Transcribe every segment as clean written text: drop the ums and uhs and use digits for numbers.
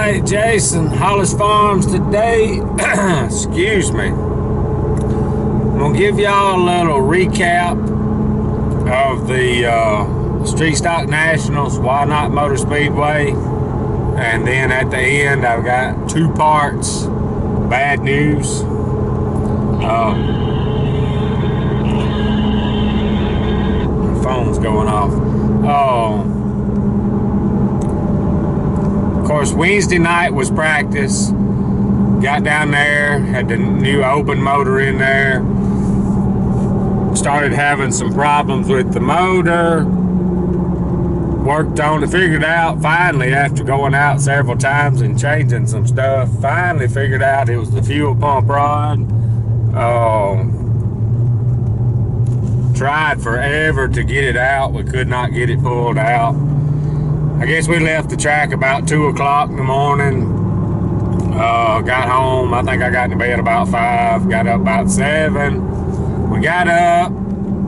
Alright, Jason, Hollis Farms today. Excuse me. I'm going to give y'all a little recap of the Street Stock Nationals, Whynot Motor Speedway. And then at the end, I've got two parts. Bad news. My phone's going off. Of course, Wednesday night was practice. Got down there, had the new open motor in there. Started having some problems with the motor. Worked on it, figured out finally after going out several times and changing some stuff. Finally figured out it was the fuel pump rod. Tried forever to get it out. We could not get it pulled out. I guess we left the track about 2 o'clock in the morning. Got home, I think I got to bed about 5, got up about 7. We got up,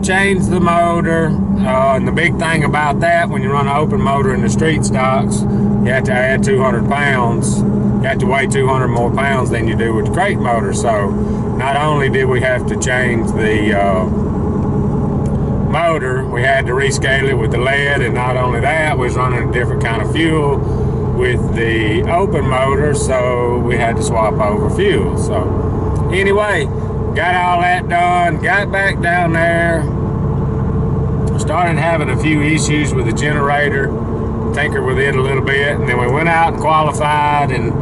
changed the motor, and the big thing about that, when you run an open motor in the street stocks, you have to add 200 pounds. You have to weigh 200 more pounds than you do with the crate motor. So not only did we have to change the motor, we had to rescale it with the lead, and not only that, we was running a different kind of fuel with the open motor, so we had to swap over fuel. So anyway, got all that done, got back down there, started having a few issues with the generator, tinkered with it a little bit, and then we went out and qualified, and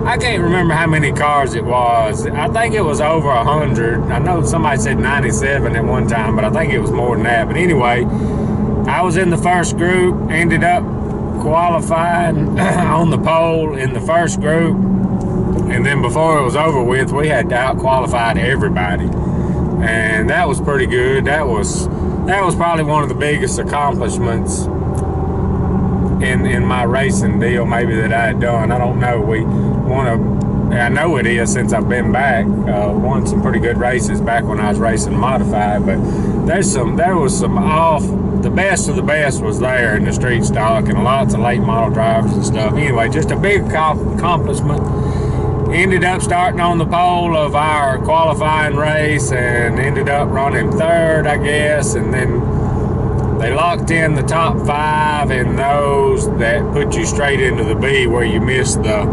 I can't remember how many cars it was. I think it was over 100. I know somebody said 97 at one time, but I think it was more than that. But anyway, I was in the first group, ended up qualifying on the pole in the first group, and then before it was over with, we had out-qualified everybody, and that was pretty good. That was probably one of the biggest accomplishments in my racing deal, maybe, that I had done. I don't know. I know it is, since I've been back. Won some pretty good races back when I was racing modified, but there was some the best of the best was there in the street stock, and lots of late model drivers and stuff. Anyway, just a big accomplishment. Ended up starting on the pole of our qualifying race and ended up running third, I guess, and then they locked in the top 5 in those that put you straight into the B, where you miss the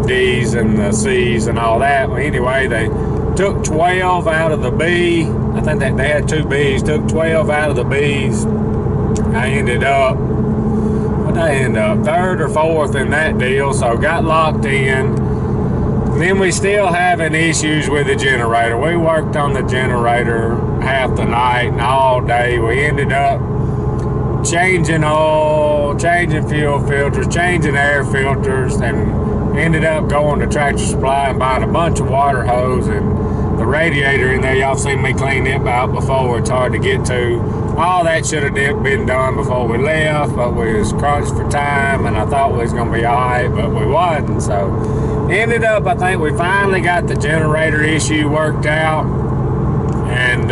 D's and the C's and all that. Well, anyway, they took 12 out of the B. I think that they had 2 B's, took 12 out of the B's. I ended up, what did I end up? 3rd or 4th in that deal, so got locked in. And then we still having issues with the generator. We worked on the generator half the night and all day. We ended up changing oil, changing fuel filters, changing air filters, and ended up going to Tractor Supply and buying a bunch of water hose, and the radiator in there, y'all seen me clean it out before. It's hard to get to. All that should have been done before we left, but we was crunched for time, and I thought we was going to be all right, but we wasn't. So ended up, I think we finally got the generator issue worked out, and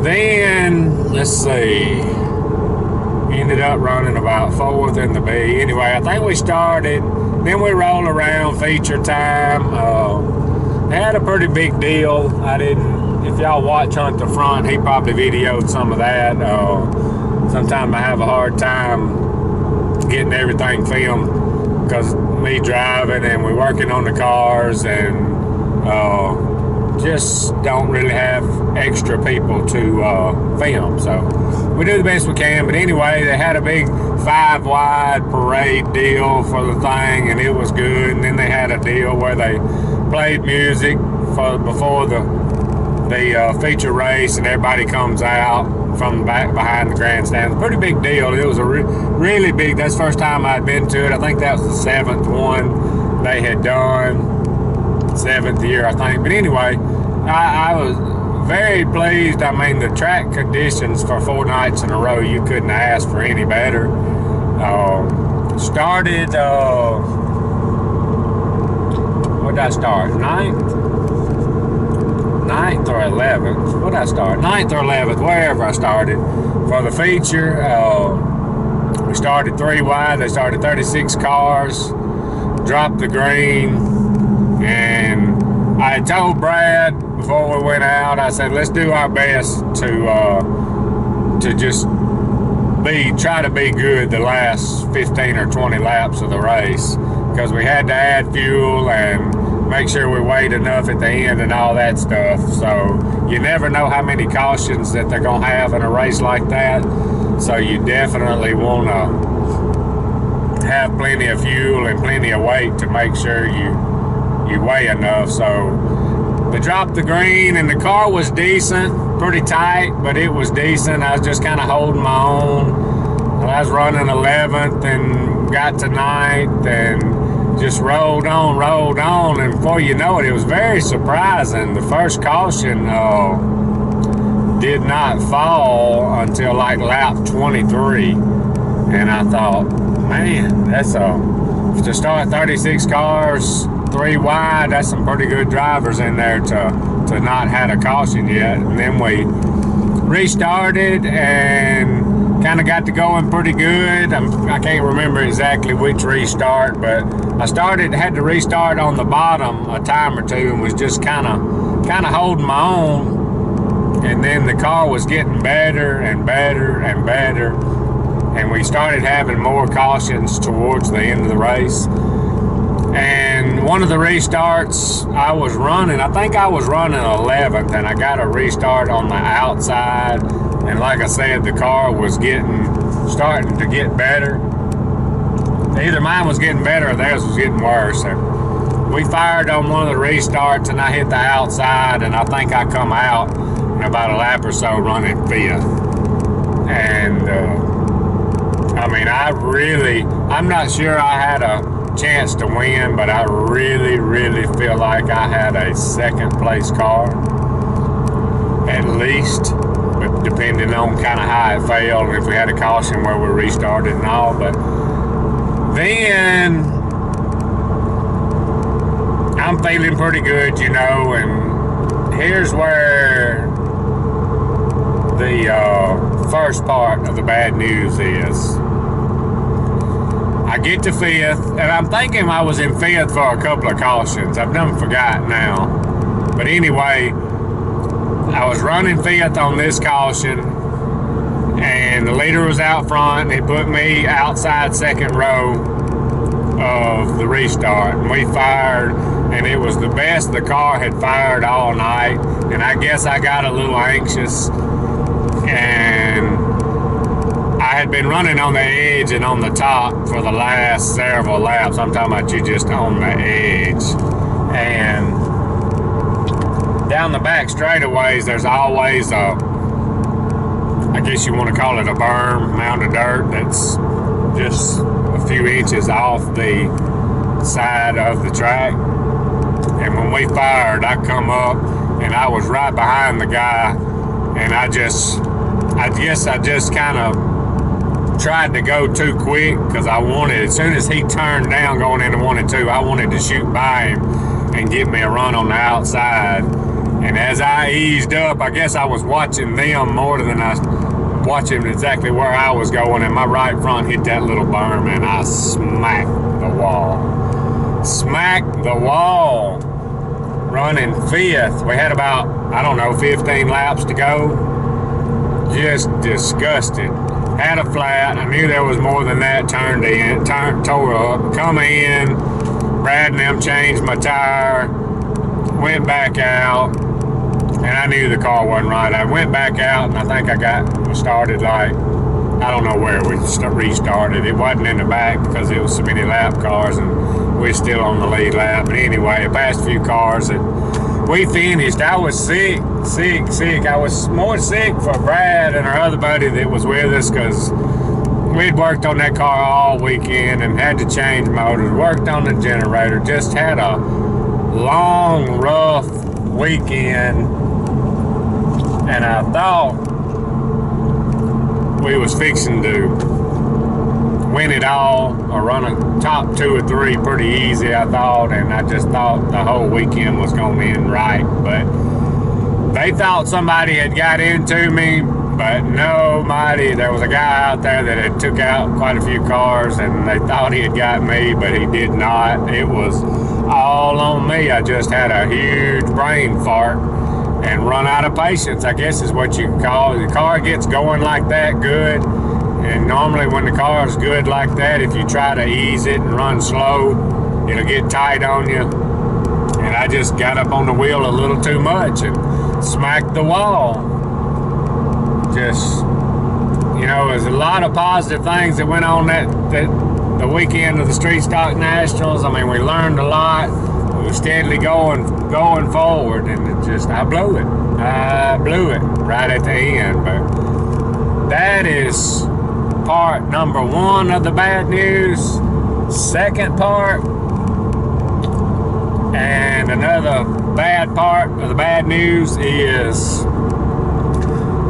then, let's see, ended up running about 4th in the B. Anyway, I think we started, then we rolled around feature time. Had a pretty big deal. If y'all watch Hunt the Front, he probably videoed some of that. Sometimes I have a hard time getting everything filmed because me driving and we're working on the cars, and just don't really have extra people to film, so we do the best we can. But anyway, they had a big 5-wide parade deal for the thing, and it was good. And then they had a deal where they played music before the feature race, and everybody comes out from the back behind the grandstand. Pretty big deal. It was a really big. That's the first time I'd been to it. I think that was the 7th one they had done. 7th year, I think. But anyway, I was very pleased. I mean, the track conditions for 4 nights in a row, you couldn't ask for any better. Started, what did I start? 9th or 11th? What did I start? 9th or 11th, wherever I started. For the feature, we We started 3 wide. They started 36 cars, dropped the green, and I had told Brad before we went out, I said, let's do our best to just try to be good the last 15 or 20 laps of the race, because we had to add fuel and make sure we weighed enough at the end and all that stuff. So you never know how many cautions that they're going to have in a race like that. So you definitely want to have plenty of fuel and plenty of weight to make sure you weigh enough. So they dropped the green, and the car was decent, pretty tight, but it was decent. I was just kind of holding my own. I was running 11th and got to 9th and just rolled on, and before you know it, it was very surprising. The first caution did not fall until like lap 23, and I thought, man, that's to start 36 cars 3 wide, that's some pretty good drivers in there to not have a caution yet. And then we restarted and kind of got to going pretty good. I can't remember exactly which restart, but I had to restart on the bottom a time or two and was just kind of holding my own. And then the car was getting better and better and better, and we started having more cautions towards the end of the race. And one of the restarts I think I was running 11th, and I got a restart on the outside. And like I said, the car was starting to get better. Either mine was getting better or theirs was getting worse. And we fired on one of the restarts, and I hit the outside, and I think I come out in about a lap or so running 5th. And I mean, I'm not sure I had a chance to win, but I really, really feel like I had a 2nd place car, at least. But depending on kind of how it failed, and if we had a caution where we restarted and all. But then I'm feeling pretty good, and here's where the first part of the bad news is. I get to 5th, and I'm thinking I was in 5th for a couple of cautions. I've done forgot now. But anyway, I was running 5th on this caution, and the leader was out front, and he put me outside 2nd row of the restart. And we fired, and it was the best the car had fired all night. And I guess I got a little anxious, and I had been running on the edge and on the top for the last several laps. I'm talking about you just on the edge. And down the back straightaways, there's always I guess you want to call it a berm, mound of dirt that's just a few inches off the side of the track. And when we fired, I come up and I was right behind the guy, and I guess I just kind of tried to go too quick, because I wanted, as soon as he turned down going into 1 and 2, I wanted to shoot by him and get me a run on the outside. And as I eased up, I guess I was watching them more than I was watching exactly where I was going, and my right front hit that little berm, and I smacked the wall. Smacked the wall. Running 5th. We had about, 15 laps to go. Just disgusted. Had a flat. I knew there was more than that. Tore up. Come in. Brad and them changed my tire. Went back out. And I knew the car wasn't right. I went back out, and I think I got started I don't know where we restarted. It wasn't in the back because it was so many lap cars, and we're still on the lead lap. But anyway, I passed a few cars, and we finished. I was sick. I was more sick for Brad and our other buddy that was with us, because we'd worked on that car all weekend and had to change motors, worked on the generator, just had a long, rough weekend. And I thought we was fixing to win it all or run a top 2 or 3 pretty easy, I thought. And I just thought the whole weekend was going to end right. But they thought somebody had got into me But nobody, there was a guy out there that had took out quite a few cars, and they thought he had got me, but he did not. It was all on me. I just had a huge brain fart and run out of patience, I guess is what you call it. The car gets going like that good, and normally when the car is good like that, if you try to ease it and run slow, it'll get tight on you. And I just got up on the wheel a little too much and smacked the wall. Just, you know, there's a lot of positive things that went on the weekend of the Street Stock Nationals. I mean, we learned a lot. We were steadily going forward, and it just, I blew it right at the end. But that is part number one of the bad news. Second part, and another bad part of the bad news is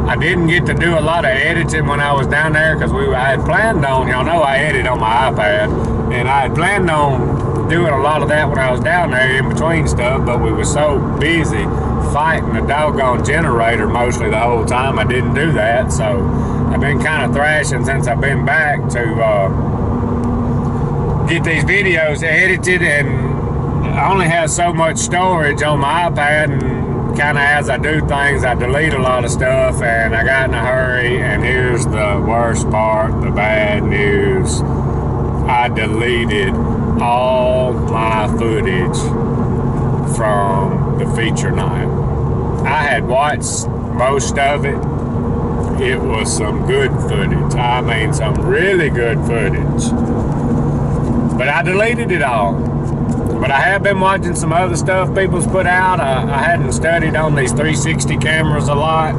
I didn't get to do a lot of editing when I was down there, because I had planned on, y'all know I edit on my iPad, and I had planned on doing a lot of that when I was down there in between stuff, but we were so busy fighting the doggone generator mostly the whole time I didn't do that. So I've been kind of thrashing since I've been back to get these videos edited, and I only have so much storage on my iPad, and kind of as I do things, I delete a lot of stuff, and I got in a hurry, and here's the worst part, the bad news. I deleted all my footage from the feature night. I had watched most of it. It was some good footage. I mean, some really good footage. But I deleted it all. But I have been watching some other stuff people's put out. I hadn't studied on these 360 cameras a lot.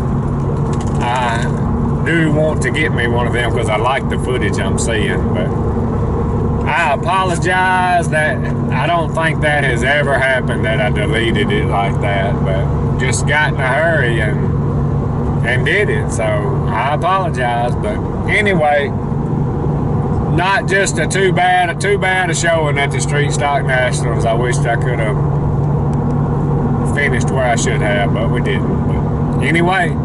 I do want to get me one of them because I like the footage I'm seeing. But I apologize that I don't think that has ever happened, that I deleted it like that. But just got in a hurry and did it. So I apologize. But anyway, not just a too bad a showing at the Street Stock Nationals. I wished I could have finished where I should have, but we didn't. But anyway,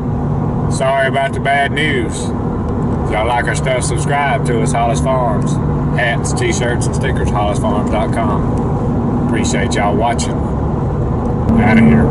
sorry about the bad news. If y'all like our stuff, subscribe to us, Hollis Farms. Hats, t-shirts, and stickers, hollisfarms.com. Appreciate y'all watching. Out of here.